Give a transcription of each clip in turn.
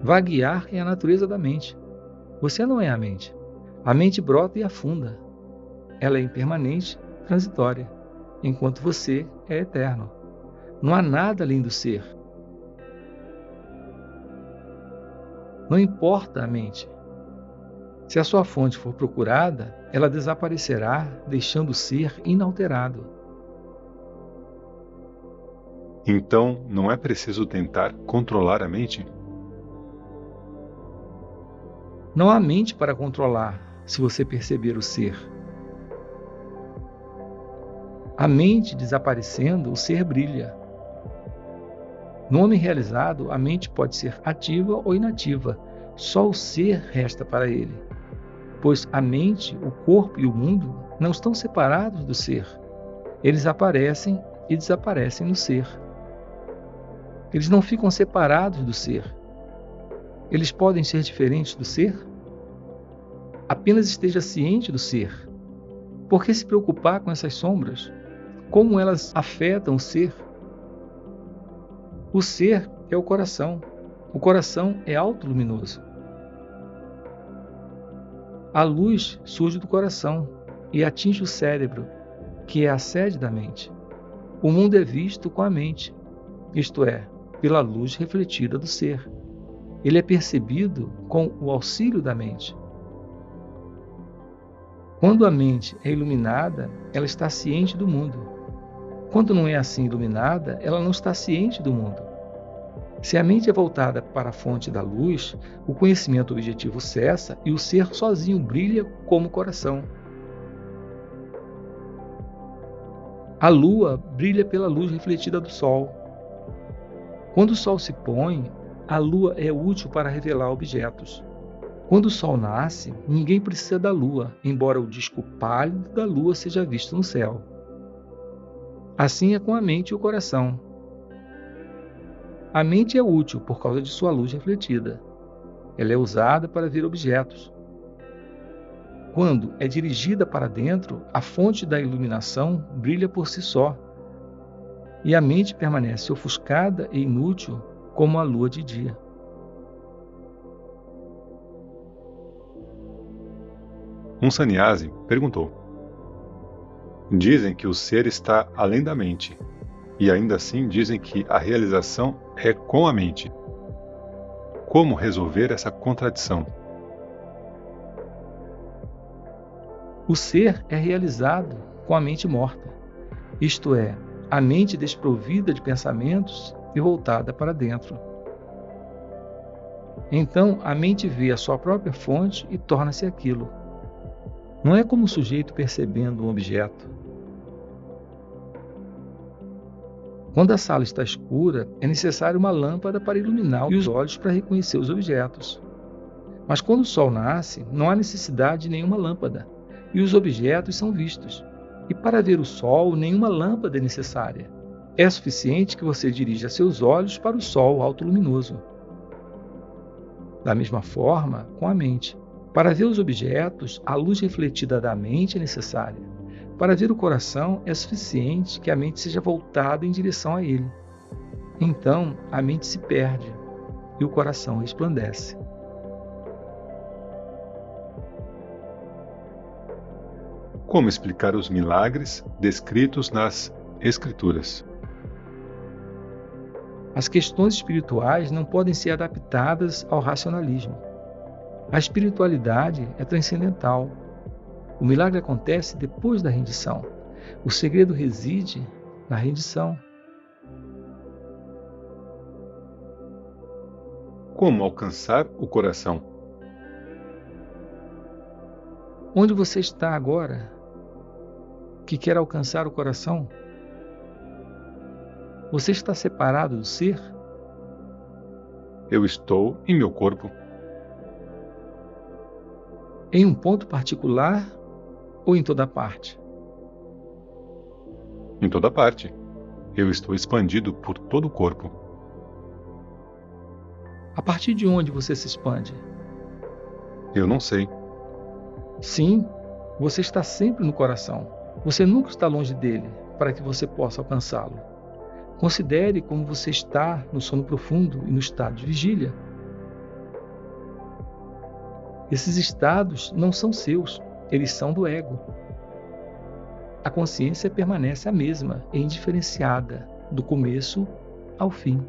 Vaguear é a natureza da mente. Você não é a mente. A mente brota e afunda. Ela é impermanente, transitória, enquanto você é eterno. Não há nada além do ser. Não importa a mente. Se a sua fonte for procurada, ela desaparecerá, deixando o ser inalterado. Então, não é preciso tentar controlar a mente? Não há mente para controlar, se você perceber o ser. A mente desaparecendo, o ser brilha. No homem realizado, a mente pode ser ativa ou inativa. Só o ser resta para ele. Pois a mente, o corpo e o mundo não estão separados do ser. Eles aparecem e desaparecem no ser. Eles não ficam separados do ser. Eles podem ser diferentes do ser? Apenas esteja ciente do ser. Por que se preocupar com essas sombras? Como elas afetam o ser? O ser é o coração. O coração é autoluminoso. A luz surge do coração e atinge o cérebro, que é a sede da mente. O mundo é visto com a mente, isto é, pela luz refletida do ser. Ele é percebido com o auxílio da mente. Quando a mente é iluminada, ela está ciente do mundo. Quando não é assim iluminada, ela não está ciente do mundo. Se a mente é voltada para a fonte da luz, o conhecimento objetivo cessa e o ser sozinho brilha como o coração. A lua brilha pela luz refletida do sol. Quando o sol se põe, a lua é útil para revelar objetos. Quando o sol nasce, ninguém precisa da lua, embora o disco pálido da lua seja visto no céu. Assim é com a mente e o coração. A mente é útil por causa de sua luz refletida. Ela é usada para ver objetos. Quando é dirigida para dentro, a fonte da iluminação brilha por si só, e a mente permanece ofuscada e inútil como a lua de dia. Um sannyasi perguntou: dizem que o ser está além da mente, e ainda assim dizem que a realização é com a mente. Como resolver essa contradição? O ser é realizado com a mente morta, isto é, a mente desprovida de pensamentos e voltada para dentro. Então, a mente vê a sua própria fonte e torna-se aquilo. Não é como o sujeito percebendo um objeto. Quando a sala está escura, é necessário uma lâmpada para iluminar os olhos para reconhecer os objetos. Mas quando o sol nasce, não há necessidade de nenhuma lâmpada, e os objetos são vistos. E para ver o sol, nenhuma lâmpada é necessária. É suficiente que você dirija seus olhos para o sol autoluminoso. Da mesma forma, com a mente. Para ver os objetos, a luz refletida da mente é necessária. Para ver o coração, é suficiente que a mente seja voltada em direção a ele. Então, a mente se perde e o coração resplandece. Como explicar os milagres descritos nas Escrituras? As questões espirituais não podem ser adaptadas ao racionalismo. A espiritualidade é transcendental. O milagre acontece depois da rendição. O segredo reside na rendição. Como alcançar o coração? Onde você está agora, que quer alcançar o coração? Você está separado do ser? Eu estou em meu corpo. Em um ponto particular ou em toda parte? Em toda parte. Eu estou expandido por todo o corpo. A partir de onde você se expande? Eu não sei. Sim, você está sempre no coração. Você nunca está longe dele para que você possa alcançá-lo. Considere como você está no sono profundo e no estado de vigília. Esses estados não são seus, eles são do ego. A consciência permanece a mesma e indiferenciada, do começo ao fim.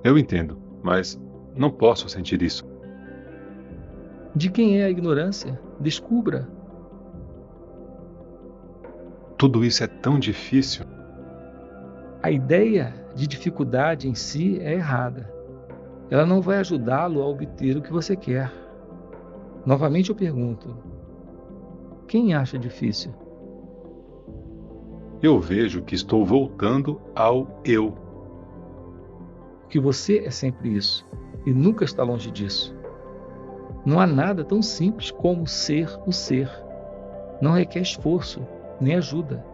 Eu entendo, mas não posso sentir isso. De quem é a ignorância? Descubra. Tudo isso é tão difícil. A ideia de dificuldade em si é errada. Ela não vai ajudá-lo a obter o que você quer. Novamente eu pergunto: quem acha difícil? Eu vejo que estou voltando ao eu. Que você é sempre isso e nunca está longe disso. Não há nada tão simples como ser o ser. Não requer esforço nem ajuda.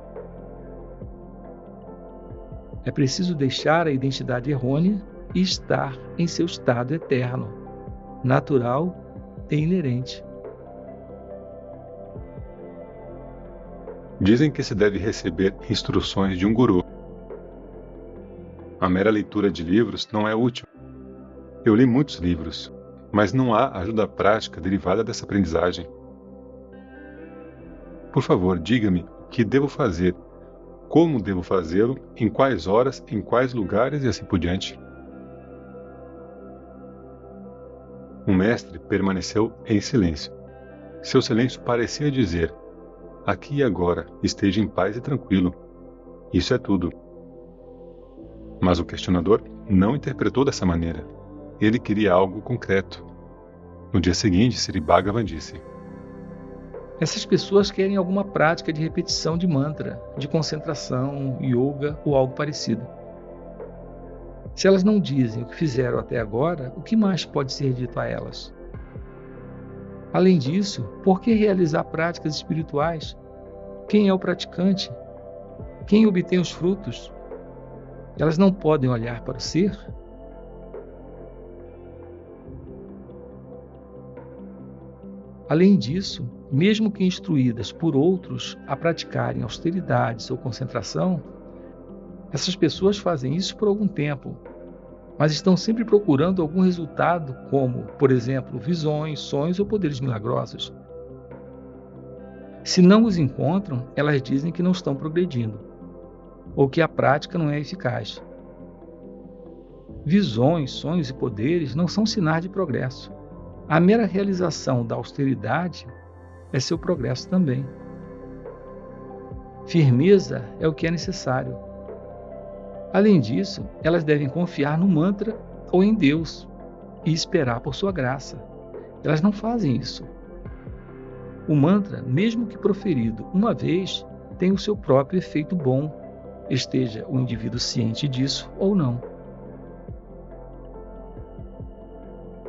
É preciso deixar a identidade errônea e estar em seu estado eterno, natural e inerente. Dizem que se deve receber instruções de um guru. A mera leitura de livros não é útil. Eu li muitos livros, mas não há ajuda prática derivada dessa aprendizagem. Por favor, diga-me o que devo fazer, como devo fazê-lo, em quais horas, em quais lugares e assim por diante. O mestre permaneceu em silêncio. Seu silêncio parecia dizer: aqui e agora, esteja em paz e tranquilo. Isso é tudo. Mas o questionador não interpretou dessa maneira. Ele queria algo concreto. No dia seguinte, Sri Bhagavan disse: Essas pessoas querem alguma prática de repetição de mantra, de concentração, yoga ou algo parecido. Se elas não dizem o que fizeram até agora, o que mais pode ser dito a elas? Além disso, por que realizar práticas espirituais? Quem é o praticante? Quem obtém os frutos? Elas não podem olhar para o ser? Além disso, mesmo que instruídas por outros a praticarem austeridades ou concentração, essas pessoas fazem isso por algum tempo, mas estão sempre procurando algum resultado como, por exemplo, visões, sonhos ou poderes milagrosos. Se não os encontram, elas dizem que não estão progredindo, ou que a prática não é eficaz. Visões, sonhos e poderes não são sinais de progresso. A mera realização da austeridade é seu progresso também. Firmeza é o que é necessário. Além disso, elas devem confiar no mantra ou em Deus e esperar por sua graça. Elas não fazem isso. O mantra, mesmo que proferido uma vez, tem o seu próprio efeito bom, esteja o indivíduo ciente disso ou não.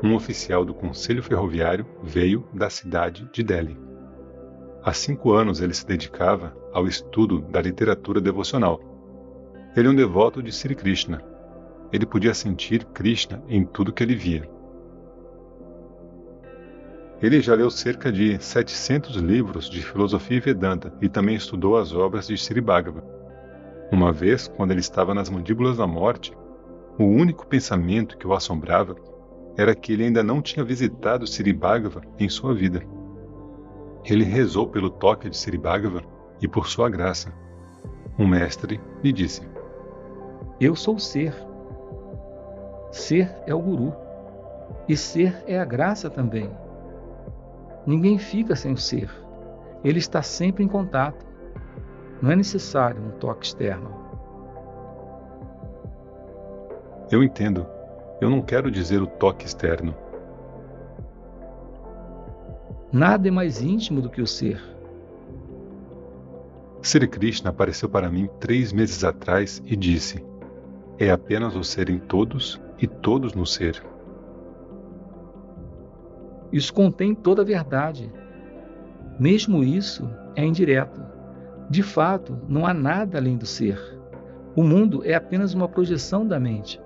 Um oficial do Conselho Ferroviário veio da cidade de Delhi. Há 5 anos ele se dedicava ao estudo da literatura devocional. Ele é um devoto de Sri Krishna. Ele podia sentir Krishna em tudo que ele via. Ele já leu cerca de 700 livros de filosofia e Vedanta e também estudou as obras de Sri Bhagavan. Uma vez, quando ele estava nas mandíbulas da morte, o único pensamento que o assombrava era que ele ainda não tinha visitado Sri Bhagavan em sua vida. Ele rezou pelo toque de Sri Bhagavan e por sua graça. Um mestre lhe disse: Eu sou o ser. Ser é o guru. E ser é a graça também. Ninguém fica sem o ser. Ele está sempre em contato. Não é necessário um toque externo. Eu entendo. Eu não quero dizer o toque externo. Nada é mais íntimo do que o ser. Sri Krishna apareceu para mim 3 meses atrás e disse: é apenas o ser em todos e todos no ser. Isso contém toda a verdade. Mesmo isso é indireto. De fato, não há nada além do ser. O mundo é apenas uma projeção da mente.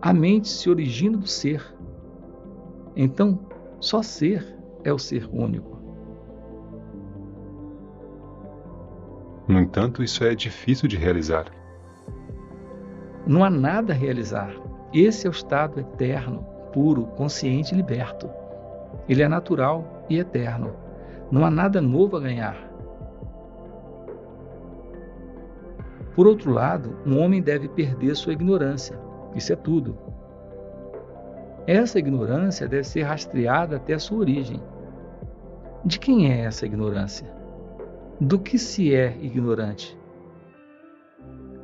A mente se origina do ser. Então, só ser é o ser único. No entanto, isso é difícil de realizar. Não há nada a realizar. Esse é o estado eterno, puro, consciente e liberto. Ele é natural e eterno. Não há nada novo a ganhar. Por outro lado, um homem deve perder sua ignorância. Isso é tudo. Essa ignorância deve ser rastreada até a sua origem. De quem é essa ignorância? Do que se é ignorante?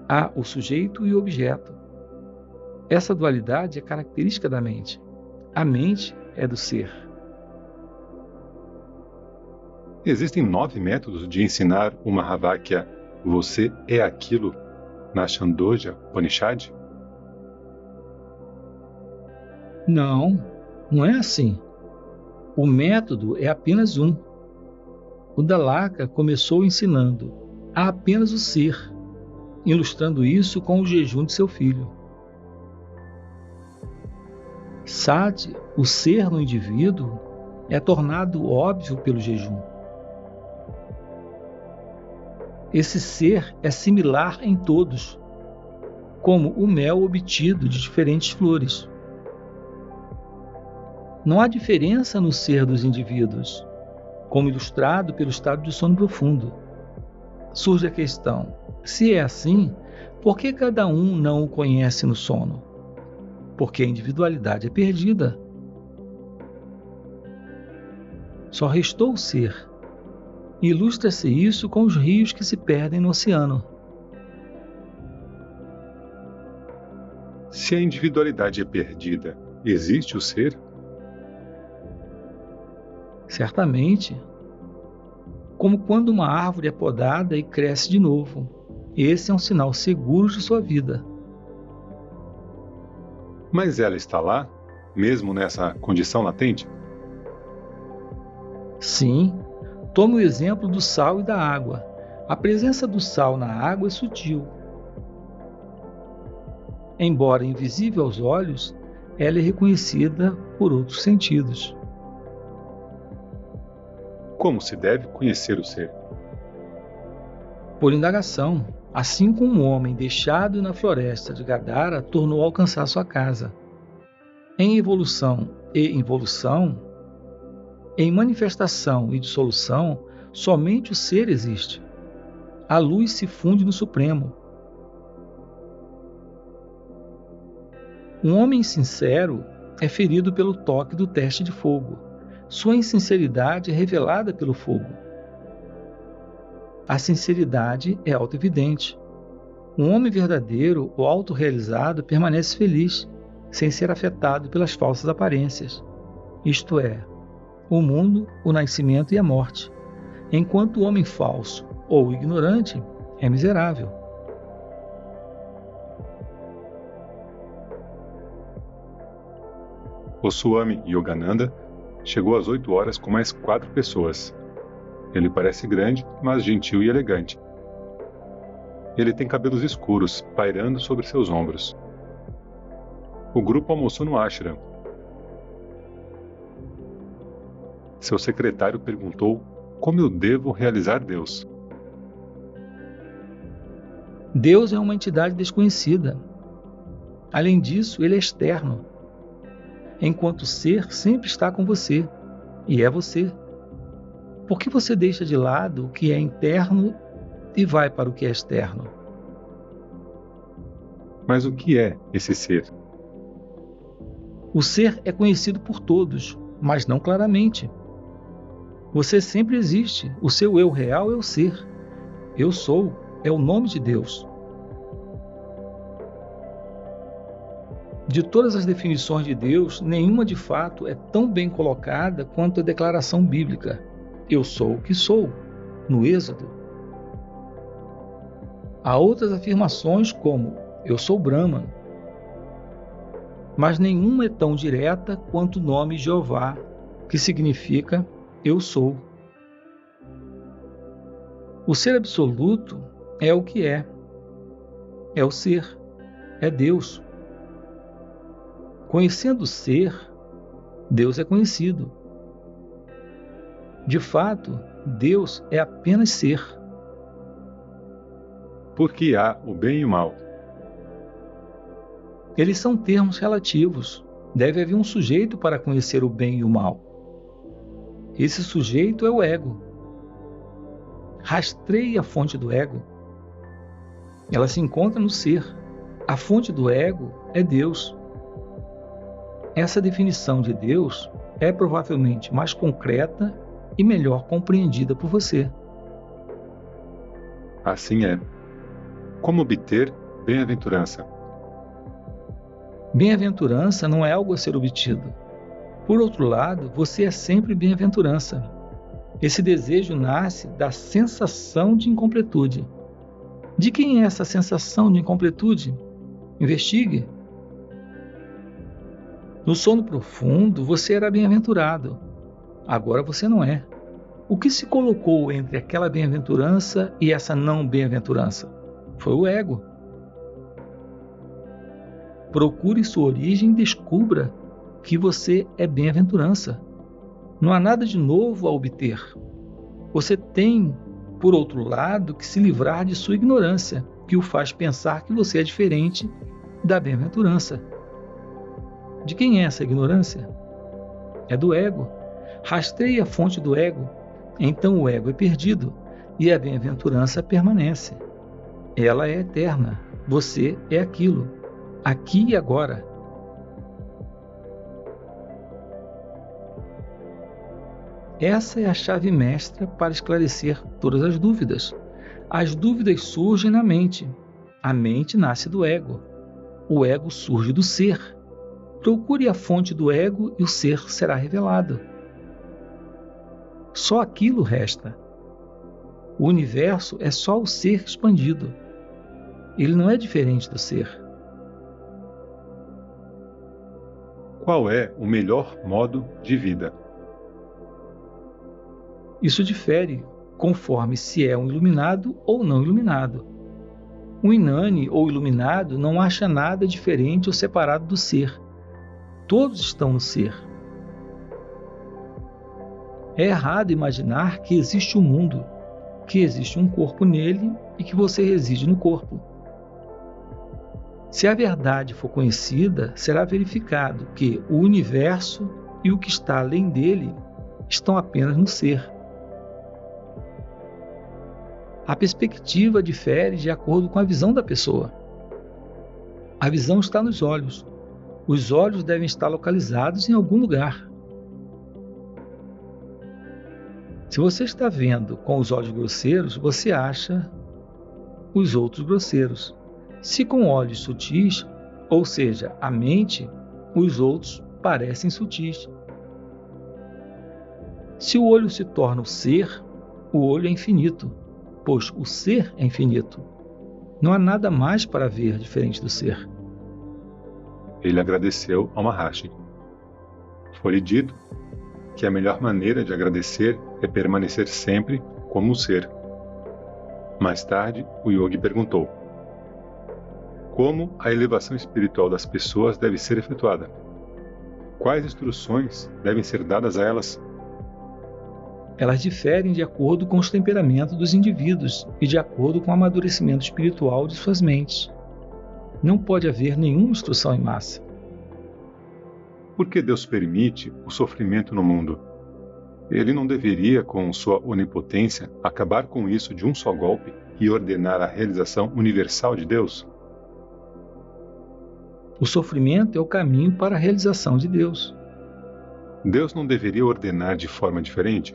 Há o sujeito e o objeto. Essa dualidade é característica da mente. A mente é do ser. Existem 9 métodos de ensinar o Mahavakya "Você é aquilo" na Chandogya Upanishad? Não, não é assim. O método é apenas um. O Dalaka começou ensinando a apenas o ser, ilustrando isso com o jejum de seu filho. Sati, o ser no indivíduo, é tornado óbvio pelo jejum. Esse ser é similar em todos, como o mel obtido de diferentes flores. Não há diferença no ser dos indivíduos, como ilustrado pelo estado de sono profundo. Surge a questão: se é assim, por que cada um não o conhece no sono? Porque a individualidade é perdida. Só restou o ser. Ilustra-se isso com os rios que se perdem no oceano. Se a individualidade é perdida, existe o ser? Certamente, como quando uma árvore é podada e cresce de novo. Esse é um sinal seguro de sua vida. Mas ela está lá, mesmo nessa condição latente? Sim, tome o exemplo do sal e da água. A presença do sal na água é sutil. Embora invisível aos olhos, ela é reconhecida por outros sentidos. Como se deve conhecer o ser? Por indagação, assim como um homem deixado na floresta de Gadara tornou a alcançar sua casa. Em evolução e involução, em manifestação e dissolução, somente o ser existe. A luz se funde no Supremo. Um homem sincero é ferido pelo toque do teste de fogo. Sua insinceridade é revelada pelo fogo. A sinceridade é autoevidente. Um homem verdadeiro ou autorrealizado permanece feliz, sem ser afetado pelas falsas aparências. Isto é, o mundo, o nascimento e a morte. Enquanto o homem falso ou ignorante é miserável. O Swami Yogananda chegou às 8 horas com mais 4 pessoas. Ele parece grande, mas gentil e elegante. Ele tem cabelos escuros, pairando sobre seus ombros. O grupo almoçou no ashram. Seu secretário perguntou como eu devo realizar Deus. Deus é uma entidade desconhecida. Além disso, ele é externo. Enquanto o ser sempre está com você, e é você. Por que você deixa de lado o que é interno e vai para o que é externo? Mas o que é esse ser? O ser é conhecido por todos, mas não claramente. Você sempre existe. O seu eu real é o ser. Eu sou é o nome de Deus. De todas as definições de Deus, nenhuma de fato é tão bem colocada quanto a declaração bíblica. Eu sou o que sou, no Êxodo. Há outras afirmações como eu sou Brahman, mas nenhuma é tão direta quanto o nome Jeová, que significa eu sou. O ser absoluto é o que é o ser, é Deus. Conhecendo o ser, Deus é conhecido. De fato, Deus é apenas ser. Porque há o bem e o mal. Eles são termos relativos. Deve haver um sujeito para conhecer o bem e o mal. Esse sujeito é o ego. Rastreie a fonte do ego. Ela se encontra no ser. A fonte do ego é Deus. Essa definição de Deus é provavelmente mais concreta e melhor compreendida por você. Assim é. Como obter bem-aventurança? Bem-aventurança não é algo a ser obtido. Por outro lado, você é sempre bem-aventurança. Esse desejo nasce da sensação de incompletude. De quem é essa sensação de incompletude? Investigue. No sono profundo, você era bem-aventurado. Agora você não é. O que se colocou entre aquela bem-aventurança e essa não bem-aventurança? Foi o ego. Procure sua origem e descubra que você é bem-aventurança. Não há nada de novo a obter. Você tem, por outro lado, que se livrar de sua ignorância, que o faz pensar que você é diferente da bem-aventurança. De quem é essa ignorância? É do ego. Rastreie a fonte do ego, então o ego é perdido e a bem-aventurança permanece. Ela é eterna. Você é aquilo, aqui e agora. Essa é a chave mestra para esclarecer todas as dúvidas. As dúvidas surgem na mente. A mente nasce do ego. O ego surge do ser. Procure a fonte do ego e o ser será revelado. Só aquilo resta. O universo é só o ser expandido. Ele não é diferente do ser. Qual é o melhor modo de vida? Isso difere conforme se é um iluminado ou não iluminado. Um inane ou iluminado não acha nada diferente ou separado do ser. Todos estão no ser. É errado imaginar que existe um mundo, que existe um corpo nele e que você reside no corpo. Se a verdade for conhecida, será verificado que o universo e o que está além dele estão apenas no ser. A perspectiva difere de acordo com a visão da pessoa. A visão está nos olhos. Os olhos devem estar localizados em algum lugar. Se você está vendo com os olhos grosseiros, você acha os outros grosseiros. Se com olhos sutis, ou seja, a mente, os outros parecem sutis. Se o olho se torna o ser, o olho é infinito, pois o ser é infinito. Não há nada mais para ver diferente do ser. Ele agradeceu ao Maharishi. Foi-lhe dito que a melhor maneira de agradecer é permanecer sempre como o ser. Mais tarde, o yogi perguntou: como a elevação espiritual das pessoas deve ser efetuada? Quais instruções devem ser dadas a elas? Elas diferem de acordo com os temperamentos dos indivíduos e de acordo com o amadurecimento espiritual de suas mentes. Não pode haver nenhuma instrução em massa. Por que Deus permite o sofrimento no mundo? Ele não deveria, com sua onipotência, acabar com isso de um só golpe e ordenar a realização universal de Deus? O sofrimento é o caminho para a realização de Deus. Deus não deveria ordenar de forma diferente?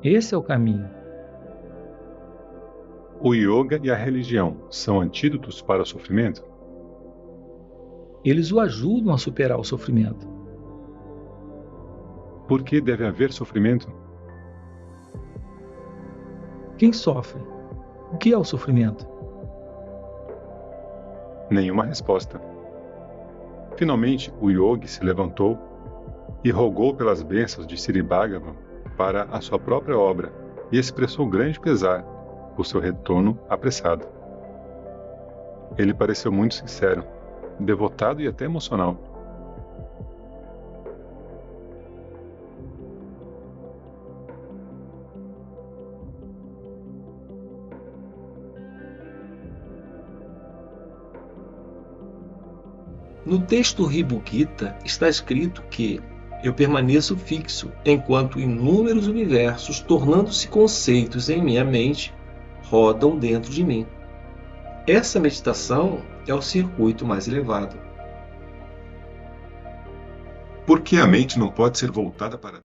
Esse é o caminho. O yoga e a religião são antídotos para o sofrimento? Eles o ajudam a superar o sofrimento. Por que deve haver sofrimento? Quem sofre? O que é o sofrimento? Nenhuma resposta. Finalmente, o yogi se levantou e rogou pelas bênçãos de Sri Bhagavan para a sua própria obra e expressou grande pesar por seu retorno apressado. Ele pareceu muito sincero, devotado e até emocional. No texto Ribhu Gita está escrito que eu permaneço fixo enquanto inúmeros universos, tornando-se conceitos em minha mente, rodam dentro de mim. Essa meditação é o circuito mais elevado. Por que a mente não pode ser voltada para